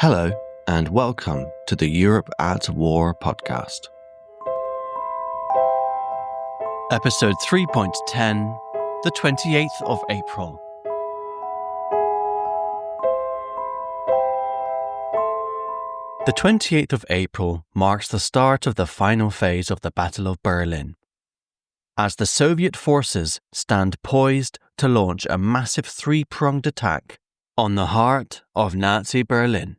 Hello, and welcome to the Europe at War podcast. Episode 3.10, the 28th of April. The 28th of April marks the start of the final phase of the Battle of Berlin, as the Soviet forces stand poised to launch a massive three-pronged attack on the heart of Nazi Berlin,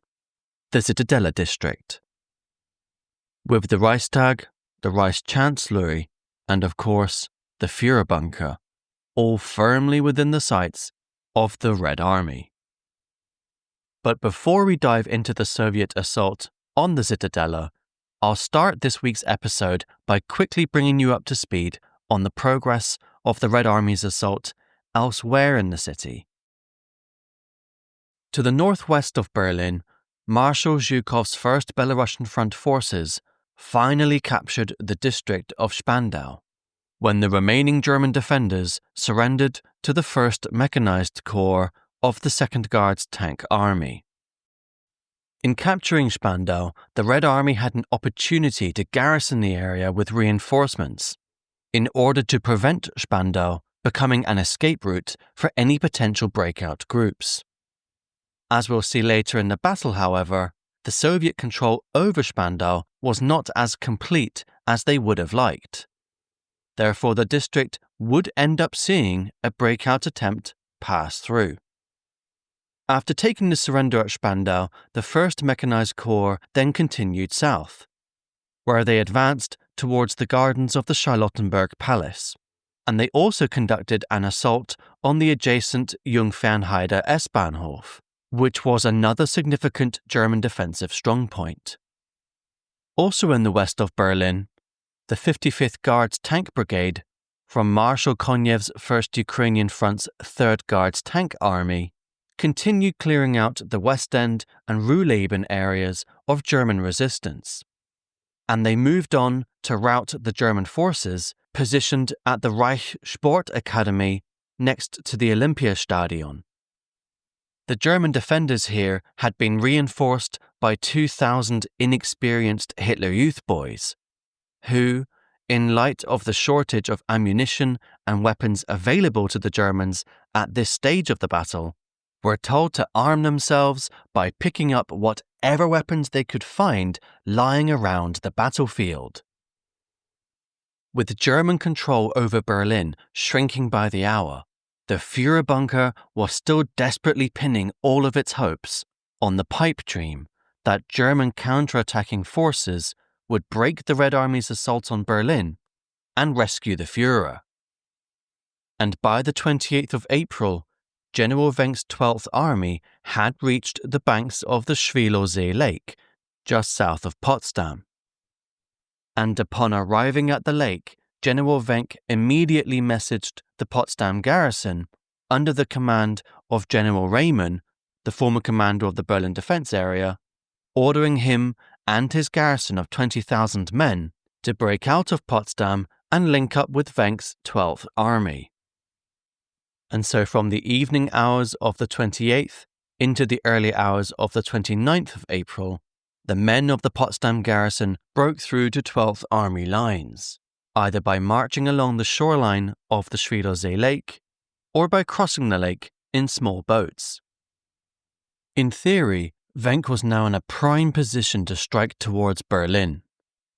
the Zitadelle district. With the Reichstag, the Reichskanzlei, and of course, the Führerbunker, all firmly within the sights of the Red Army. But before we dive into the Soviet assault on the Zitadelle, I'll start this week's episode by quickly bringing you up to speed on the progress of the Red Army's assault elsewhere in the city. To the northwest of Berlin, Marshal Zhukov's first Belorussian Front forces finally captured the district of Spandau, when the remaining German defenders surrendered to the 1st Mechanized Corps of the 2nd Guards Tank Army. In capturing Spandau, the Red Army had an opportunity to garrison the area with reinforcements, in order to prevent Spandau becoming an escape route for any potential breakout groups. As we'll see later in the battle, however, the Soviet control over Spandau was not as complete as they would have liked. Therefore, the district would end up seeing a breakout attempt pass through. After taking the surrender at Spandau, the 1st Mechanized Corps then continued south, where they advanced towards the gardens of the Charlottenburg Palace, and they also conducted an assault on the adjacent Jungfernheide S-Bahnhof, which was another significant German defensive strongpoint. Also in the west of Berlin, the 55th Guards Tank Brigade from Marshal Konev's 1st Ukrainian Fronts 3rd Guards Tank Army continued clearing out the West End and Ruhleben areas of German resistance, and they moved on to rout the German forces positioned at the Reich Sport Academy next to the Olympiastadion. The German defenders here had been reinforced by 2,000 inexperienced Hitler Youth boys, who, in light of the shortage of ammunition and weapons available to the Germans at this stage of the battle, were told to arm themselves by picking up whatever weapons they could find lying around the battlefield. With German control over Berlin shrinking by the hour, the Führerbunker was still desperately pinning all of its hopes on the pipe dream that German counterattacking forces would break the Red Army's assault on Berlin and rescue the Führer. And by the 28th of April, General Wenck's 12th Army had reached the banks of the Schwielowsee Lake, just south of Potsdam. And upon arriving at the lake, General Wenck immediately messaged the Potsdam garrison, under the command of General Rehmann, the former commander of the Berlin defense area, ordering him and his garrison of 20,000 men to break out of Potsdam and link up with Wenck's 12th Army. And so from the evening hours of the 28th into the early hours of the 29th of April, the men of the Potsdam garrison broke through to 12th Army lines, either by marching along the shoreline of the Schwielowsee Lake or by crossing the lake in small boats. In theory, Wenck was now in a prime position to strike towards Berlin,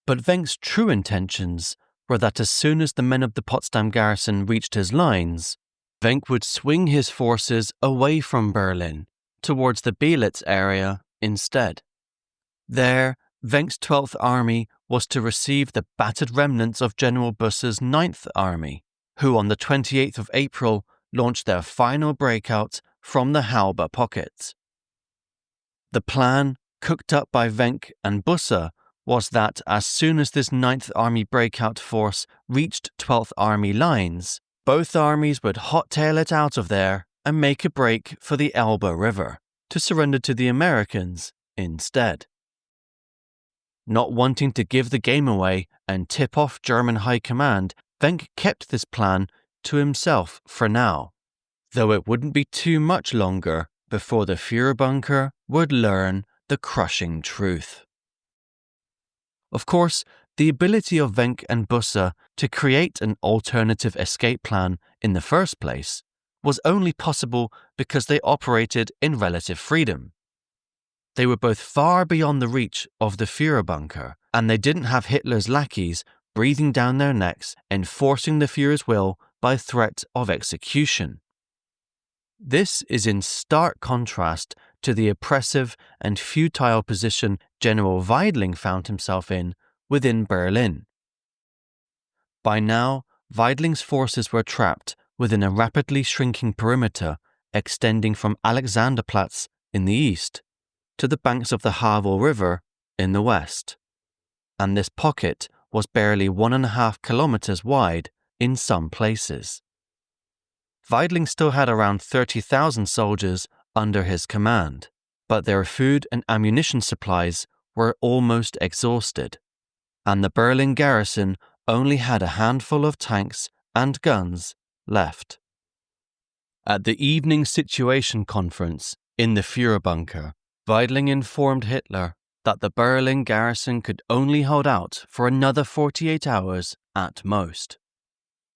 but Wenck's true intentions were that as soon as the men of the Potsdam garrison reached his lines, Wenck would swing his forces away from Berlin towards the Belitz area instead. There, Wenck's 12th Army was to receive the battered remnants of General Busse's 9th Army, who on the 28th of April launched their final breakout from the Halbe pocket. The plan, cooked up by Wenck and Busse, was that as soon as this 9th Army breakout force reached 12th Army lines, both armies would hot-tail it out of there and make a break for the Elbe River, to surrender to the Americans instead. Not wanting to give the game away and tip off German high command, Wenck kept this plan to himself for now, though it wouldn't be too much longer before the Führerbunker would learn the crushing truth. Of course, the ability of Wenck and Busse to create an alternative escape plan in the first place was only possible because they operated in relative freedom. They were both far beyond the reach of the Führerbunker, and they didn't have Hitler's lackeys breathing down their necks, enforcing the Führer's will by threat of execution. This is in stark contrast to the oppressive and futile position General Weidling found himself in within Berlin. By now, Weidling's forces were trapped within a rapidly shrinking perimeter extending from Alexanderplatz in the east to the banks of the Havel River in the west, and this pocket was barely 1.5 kilometers wide in some places. Weidling still had around 30,000 soldiers under his command, but their food and ammunition supplies were almost exhausted, and the Berlin garrison only had a handful of tanks and guns left. At the evening situation conference in the Führerbunker, Weidling informed Hitler that the Berlin garrison could only hold out for another 48 hours at most.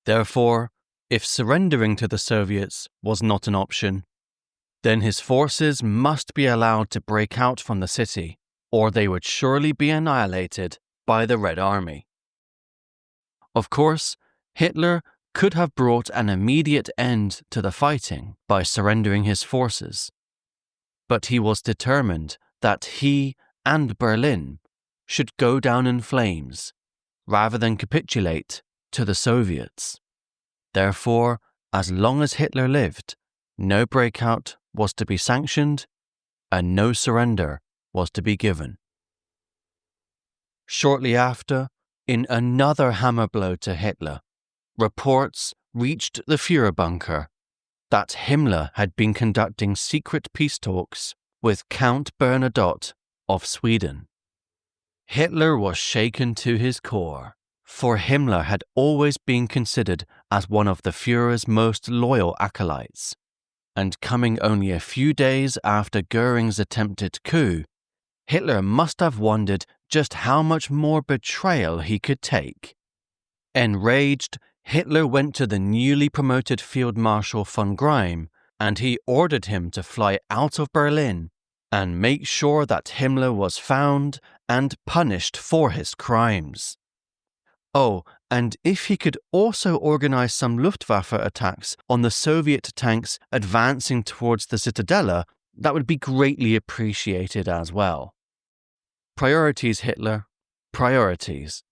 Therefore, if surrendering to the Soviets was not an option, then his forces must be allowed to break out from the city, or they would surely be annihilated by the Red Army. Of course, Hitler could have brought an immediate end to the fighting by surrendering his forces, but he was determined that he and Berlin should go down in flames rather than capitulate to the Soviets. Therefore, as long as Hitler lived, no breakout was to be sanctioned and no surrender was to be given. Shortly after, in another hammer blow to Hitler, reports reached the Führerbunker that Himmler had been conducting secret peace talks with Count Bernadotte of Sweden. Hitler was shaken to his core, for Himmler had always been considered as one of the Führer's most loyal acolytes, and coming only a few days after Göring's attempted coup, Hitler must have wondered just how much more betrayal he could take. Enraged, Hitler went to the newly promoted Field Marshal von Greim, and he ordered him to fly out of Berlin and make sure that Himmler was found and punished for his crimes. Oh, and if he could also organize some Luftwaffe attacks on the Soviet tanks advancing towards the Zitadelle, that would be greatly appreciated as well. Priorities, Hitler. Priorities.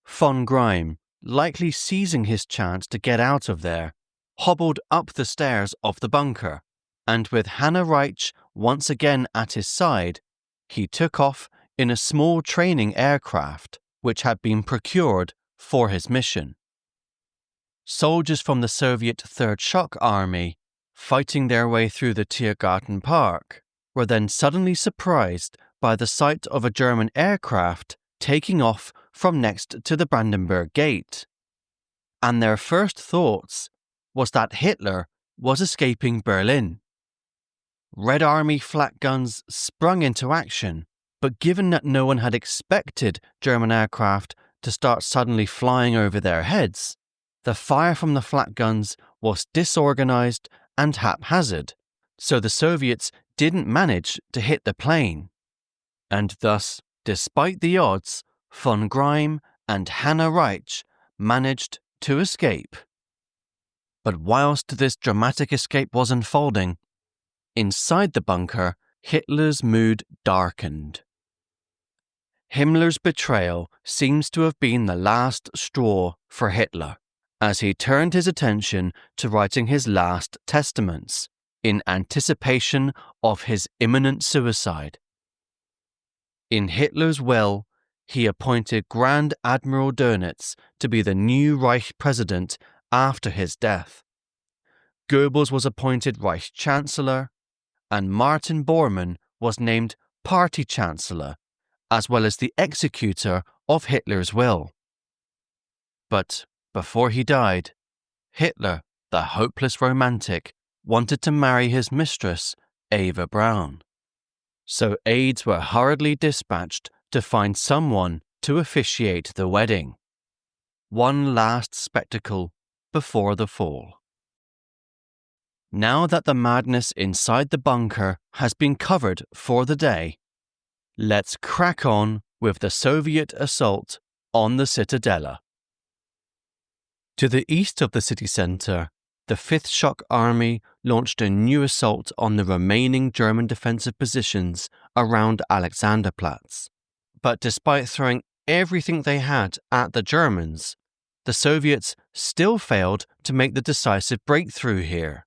Von Greim, likely seizing his chance to get out of there, hobbled up the stairs of the bunker, and with Hannah Reich once again at his side, he took off in a small training aircraft which had been procured for his mission. Soldiers from the Soviet Third Shock Army, fighting their way through the Tiergarten Park, were then suddenly surprised by the sight of a German aircraft taking off from next to the Brandenburg Gate. And their first thoughts was that Hitler was escaping Berlin. Red Army flak guns sprung into action, but given that no one had expected German aircraft to start suddenly flying over their heads, the fire from the flak guns was disorganized and haphazard, so the Soviets didn't manage to hit the plane. And thus, despite the odds, von Greim and Hannah Reich managed to escape. But whilst this dramatic escape was unfolding, inside the bunker, Hitler's mood darkened. Himmler's betrayal seems to have been the last straw for Hitler, as he turned his attention to writing his last testaments in anticipation of his imminent suicide. In Hitler's will, he appointed Grand Admiral Dönitz to be the new Reich president after his death. Goebbels was appointed Reich Chancellor, and Martin Bormann was named Party Chancellor, as well as the executor of Hitler's will. But before he died, Hitler, the hopeless romantic, wanted to marry his mistress, Eva Braun. so aides were hurriedly dispatched to find someone to officiate the wedding. One last spectacle before the fall. Now that the madness inside the bunker has been covered for the day, let's crack on with the Soviet assault on the Zitadelle. To the east of the city centre, the 5th Shock Army launched a new assault on the remaining German defensive positions around Alexanderplatz. But despite throwing everything they had at the Germans, the Soviets still failed to make the decisive breakthrough here.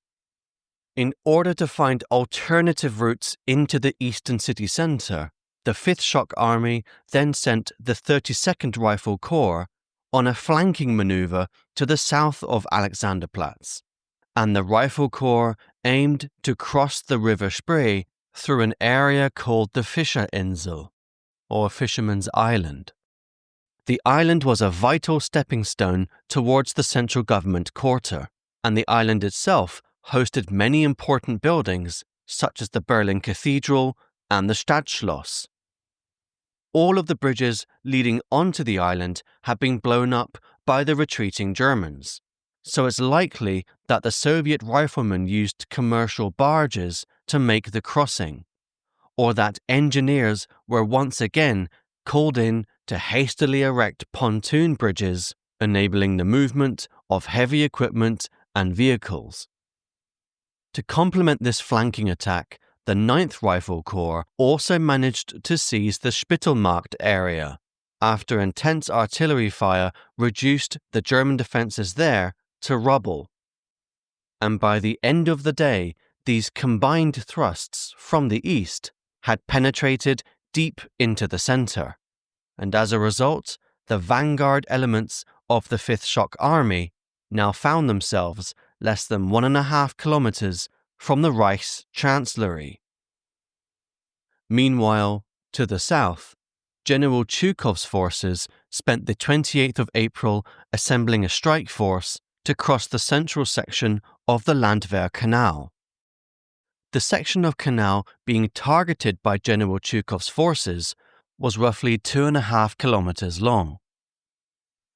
In order to find alternative routes into the eastern city centre, the 5th Shock Army then sent the 32nd Rifle Corps on a flanking manoeuvre to the south of Alexanderplatz, and the Rifle Corps aimed to cross the River Spree through an area called the Fischerinsel, or Fisherman's Island. The island was a vital stepping stone towards the central government quarter, and the island itself hosted many important buildings such as the Berlin Cathedral and the Stadtschloss. All of the bridges leading onto the island had been blown up by the retreating Germans, so it's likely that the Soviet riflemen used commercial barges to make the crossing, or that engineers were once again called in to hastily erect pontoon bridges, enabling the movement of heavy equipment and vehicles. To complement this flanking attack, the 9th Rifle Corps also managed to seize the Spittelmarkt area, after intense artillery fire reduced the German defences there to rubble. And by the end of the day, these combined thrusts from the east had penetrated deep into the centre, and as a result, the vanguard elements of the 5th Shock Army now found themselves less than 1.5 kilometres from the Reich's chancellery. Meanwhile, to the south, General Zhukov's forces spent the 28th of April assembling a strike force to cross the central section of the Landwehr Canal. The section of canal being targeted by General Zhukov's forces was roughly 2.5 kilometers long,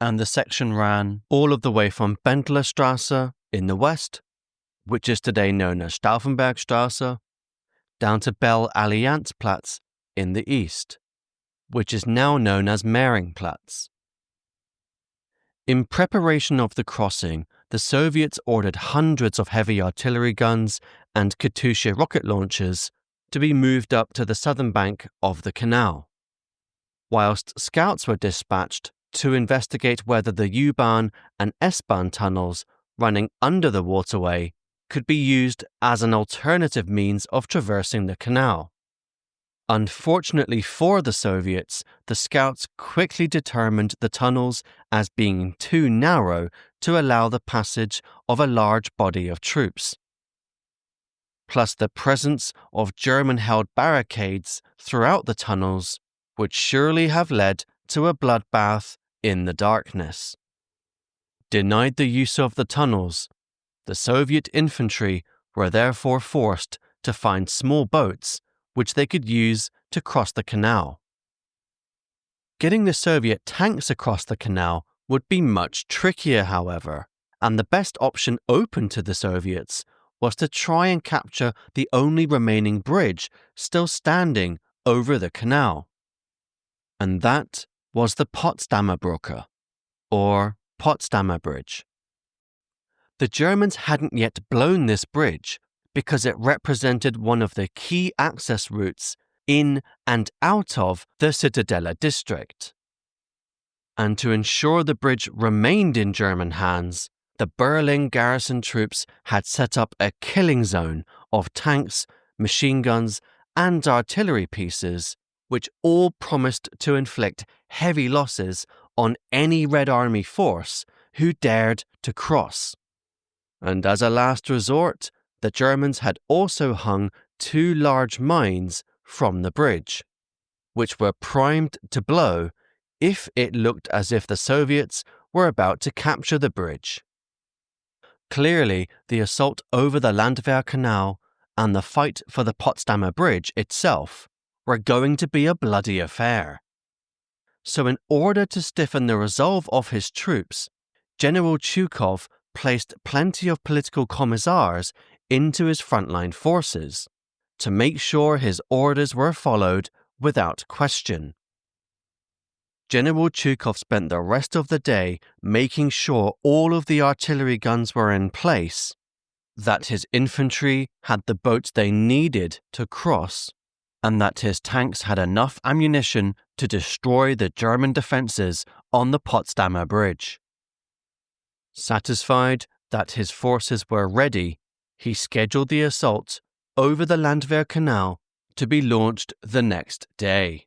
and the section ran all of the way from Bendlerstrasse in the west, which is today known as Stauffenbergstrasse, down to Bell-Allianzplatz in the east, which is now known as Mehringplatz. In preparation of the crossing, the Soviets ordered hundreds of heavy artillery guns and Katyusha rocket launchers to be moved up to the southern bank of the canal, whilst scouts were dispatched to investigate whether the U-Bahn and S-Bahn tunnels running under the waterway could be used as an alternative means of traversing the canal. Unfortunately for the Soviets, the scouts quickly determined the tunnels as being too narrow to allow the passage of a large body of troops. Plus, the presence of German-held barricades throughout the tunnels would surely have led to a bloodbath in the darkness. Denied the use of the tunnels, the Soviet infantry were therefore forced to find small boats which they could use to cross the canal. Getting the Soviet tanks across the canal would be much trickier, however, and the best option open to the Soviets was to try and capture the only remaining bridge still standing over the canal. And that was the Potsdamer Brücke, or Potsdamer Bridge. The Germans hadn't yet blown this bridge because it represented one of the key access routes in and out of the Zitadelle district. And to ensure the bridge remained in German hands, the Berlin garrison troops had set up a killing zone of tanks, machine guns, and artillery pieces, which all promised to inflict heavy losses on any Red Army force who dared to cross. And as a last resort, the Germans had also hung 2 large mines from the bridge, which were primed to blow if it looked as if the Soviets were about to capture the bridge. Clearly, the assault over the Landwehr Canal and the fight for the Potsdamer Bridge itself were going to be a bloody affair. So in order to stiffen the resolve of his troops, General Zhukov placed plenty of political commissars into his frontline forces to make sure his orders were followed without question. General Zhukov spent the rest of the day making sure all of the artillery guns were in place, that his infantry had the boats they needed to cross, and that his tanks had enough ammunition to destroy the German defences on the Potsdamer Bridge. Satisfied that his forces were ready, he scheduled the assault over the Landwehr Canal to be launched the next day.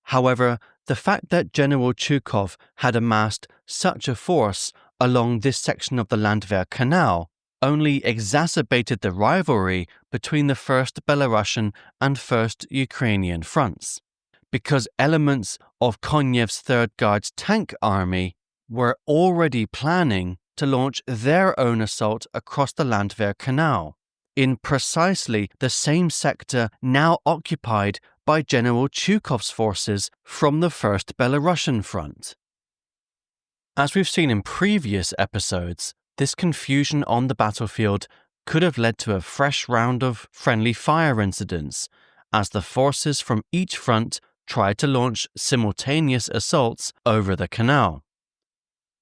However, the fact that General Zhukov had amassed such a force along this section of the Landwehr Canal only exacerbated the rivalry between the 1st Belarusian and 1st Ukrainian fronts, because elements of Konev's 3rd Guards tank army were already planning to launch their own assault across the Landwehr Canal, in precisely the same sector now occupied by General Zhukov's forces from the 1st Belarusian front. As we've seen in previous episodes, this confusion on the battlefield could have led to a fresh round of friendly fire incidents, as the forces from each front tried to launch simultaneous assaults over the canal.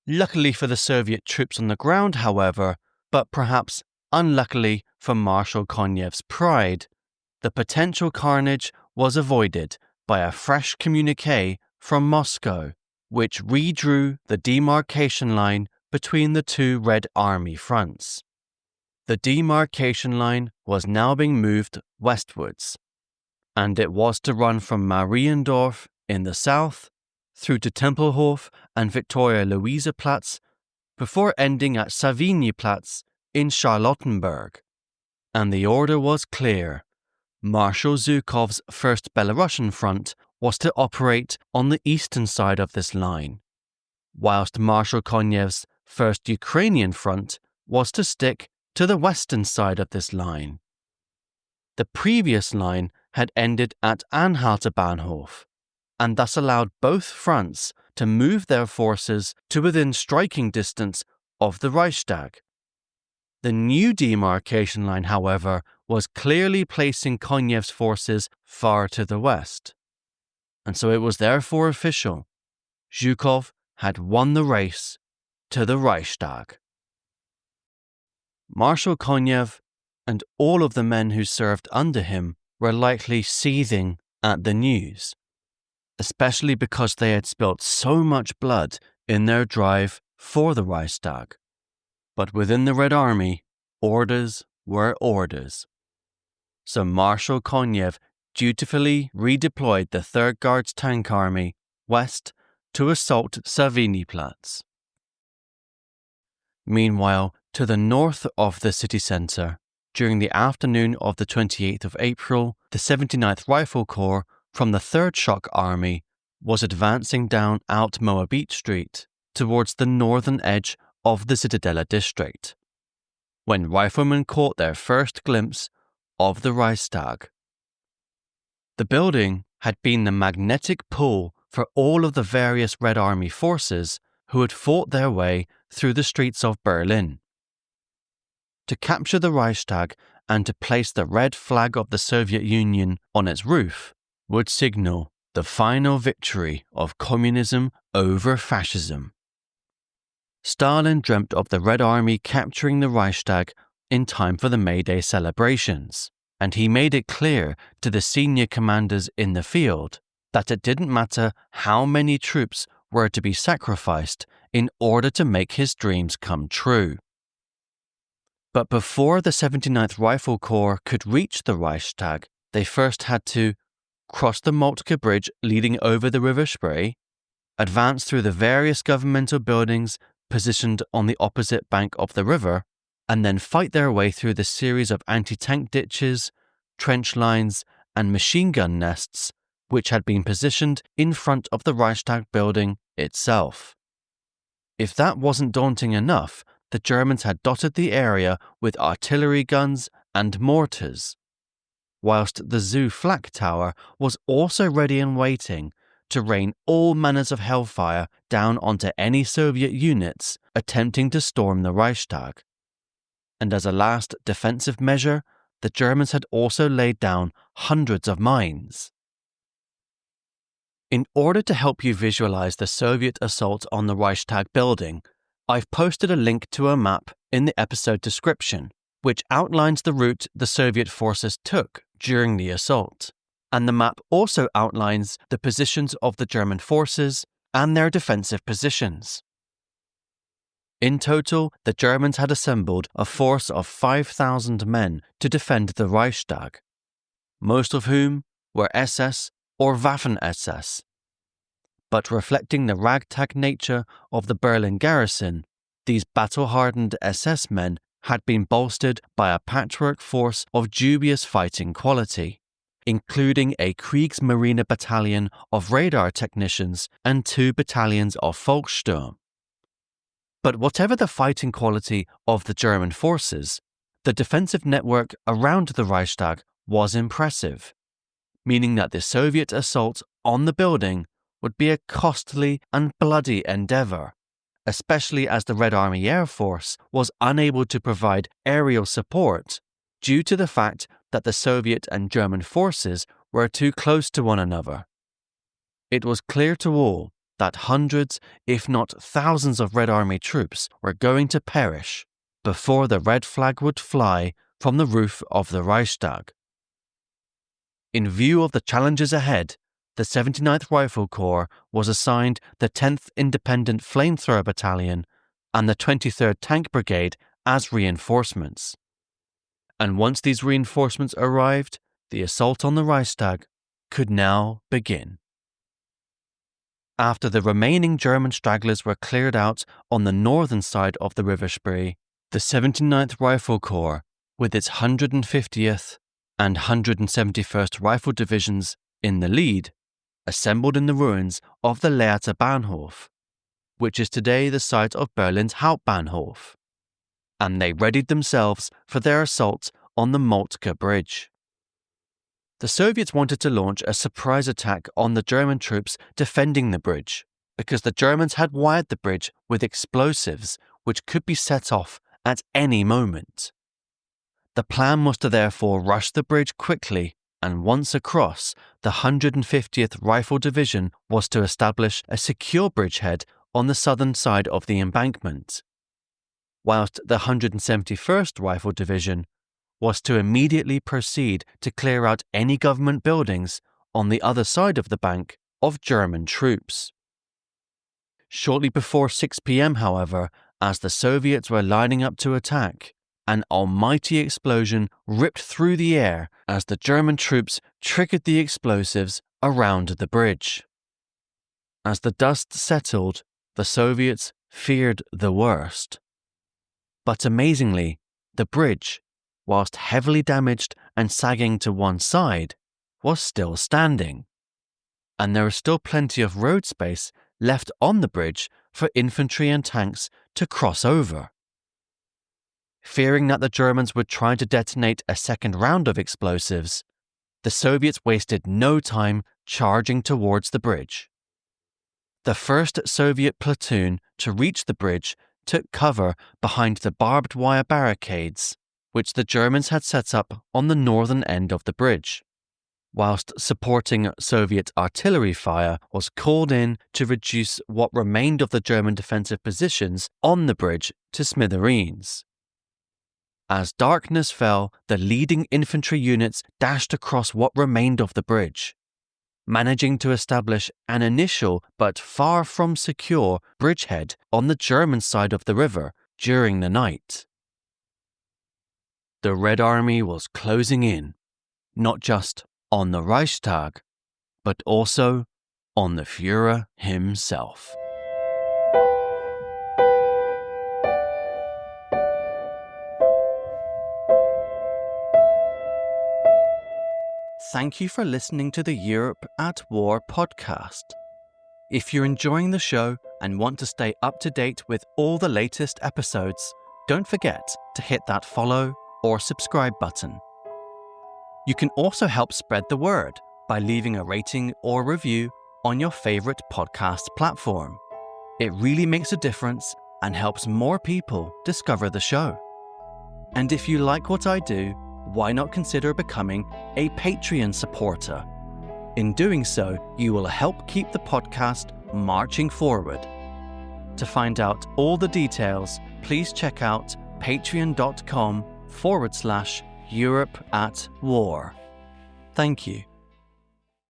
Luckily for the Soviet troops on the ground, however, but perhaps unluckily for Marshal Konev's pride, the potential carnage was avoided by a fresh communiqué from Moscow, which redrew the demarcation line between the two Red Army fronts. The demarcation line was now being moved westwards, and it was to run from Mariendorf in the south through to Tempelhof and Viktoria-Luise-Platz before ending at Savigny-Platz in Charlottenburg. And the order was clear. Marshal Zhukov's 1st Belarusian front was to operate on the eastern side of this line, whilst Marshal Konev's 1st Ukrainian front was to stick to the western side of this line. The previous line had ended at Anhalter Bahnhof, and thus allowed both fronts to move their forces to within striking distance of the Reichstag. The new demarcation line, however, was clearly placing Konev's forces far to the west, and so it was therefore official. Zhukov had won the race to the Reichstag. Marshal Konev and all of the men who served under him were likely seething at the news, especially because they had spilt so much blood in their drive for the Reichstag. But within the Red Army, orders were orders. So Marshal Konev dutifully redeployed the 3rd Guards tank army west to assault Savigny-Platz. Meanwhile, to the north of the city centre, during the afternoon of the 28th of April, the 79th Rifle Corps from the 3rd Shock Army was advancing down Alt Moabit Street towards the northern edge of the Zitadelle district, when riflemen caught their first glimpse of the Reichstag. The building had been the magnetic pull for all of the various Red Army forces who had fought their way through the streets of Berlin. To capture the Reichstag and to place the red flag of the Soviet Union on its roof would signal the final victory of communism over fascism. Stalin dreamt of the Red Army capturing the Reichstag in time for the May Day celebrations, and he made it clear to the senior commanders in the field that it didn't matter how many troops were to be sacrificed in order to make his dreams come true. But before the 79th Rifle Corps could reach the Reichstag, they first had to cross the Moltke Bridge leading over the River Spree, advance through the various governmental buildings positioned on the opposite bank of the river, and then fight their way through the series of anti-tank ditches, trench lines, and machine gun nests which had been positioned in front of the Reichstag building itself. If that wasn't daunting enough, the Germans had dotted the area with artillery guns and mortars. whilst the Zoo Flak Tower was also ready and waiting to rain all manners of hellfire down onto any Soviet units attempting to storm the Reichstag. And as a last defensive measure, the Germans had also laid down hundreds of mines. In order to help you visualize the Soviet assault on the Reichstag building, I've posted a link to a map in the episode description, which outlines the route the Soviet forces took during the assault. And the map also outlines the positions of the German forces and their defensive positions. In total, the Germans had assembled a force of 5,000 men to defend the Reichstag, most of whom were SS or Waffen-SS. But reflecting the ragtag nature of the Berlin garrison, these battle-hardened SS men had been bolstered by a patchwork force of dubious fighting quality, including a Kriegsmarine battalion of radar technicians and 2 battalions of Volkssturm. But whatever the fighting quality of the German forces, the defensive network around the Reichstag was impressive, meaning that the Soviet assault on the building would be a costly and bloody endeavour, especially as the Red Army Air Force was unable to provide aerial support due to the fact that the Soviet and German forces were too close to one another. It was clear to all that hundreds, if not thousands of Red Army troops were going to perish before the red flag would fly from the roof of the Reichstag. In view of the challenges ahead, the 79th Rifle Corps was assigned the 10th Independent Flamethrower Battalion and the 23rd Tank Brigade as reinforcements. And once these reinforcements arrived, the assault on the Reichstag could now begin. After the remaining German stragglers were cleared out on the northern side of the River Spree, the 79th Rifle Corps, with its 150th and 171st Rifle Divisions in the lead, assembled in the ruins of the Lehrter Bahnhof, which is today the site of Berlin's Hauptbahnhof, and they readied themselves for their assault on the Moltke Bridge. The Soviets wanted to launch a surprise attack on the German troops defending the bridge, because the Germans had wired the bridge with explosives which could be set off at any moment. The plan was to therefore rush the bridge quickly, and once across, the 150th Rifle Division was to establish a secure bridgehead on the southern side of the embankment, whilst the 171st Rifle Division was to immediately proceed to clear out any government buildings on the other side of the bank of German troops. Shortly before 6 p.m., however, as the Soviets were lining up to attack, an almighty explosion ripped through the air as the German troops triggered the explosives around the bridge. As the dust settled, the Soviets feared the worst. But amazingly, the bridge, whilst heavily damaged and sagging to one side, was still standing, and there was still plenty of road space left on the bridge for infantry and tanks to cross over. Fearing that the Germans would try to detonate a second round of explosives, the Soviets wasted no time charging towards the bridge. The first Soviet platoon to reach the bridge took cover behind the barbed wire barricades which the Germans had set up on the northern end of the bridge, whilst supporting Soviet artillery fire was called in to reduce what remained of the German defensive positions on the bridge to smithereens. As darkness fell, the leading infantry units dashed across what remained of the bridge, managing to establish an initial but far from secure bridgehead on the German side of the river during the night. The Red Army was closing in, not just on the Reichstag, but also on the Führer himself. Thank you for listening to the Europe at War podcast. If you're enjoying the show and want to stay up to date with all the latest episodes, don't forget to hit that follow or subscribe button. You can also help spread the word by leaving a rating or review on your favorite podcast platform. It really makes a difference and helps more people discover the show. And if you like what I do, why not consider becoming a Patreon supporter? In doing so, you will help keep the podcast marching forward. To find out all the details, please check out patreon.com/Europe at War. Thank you.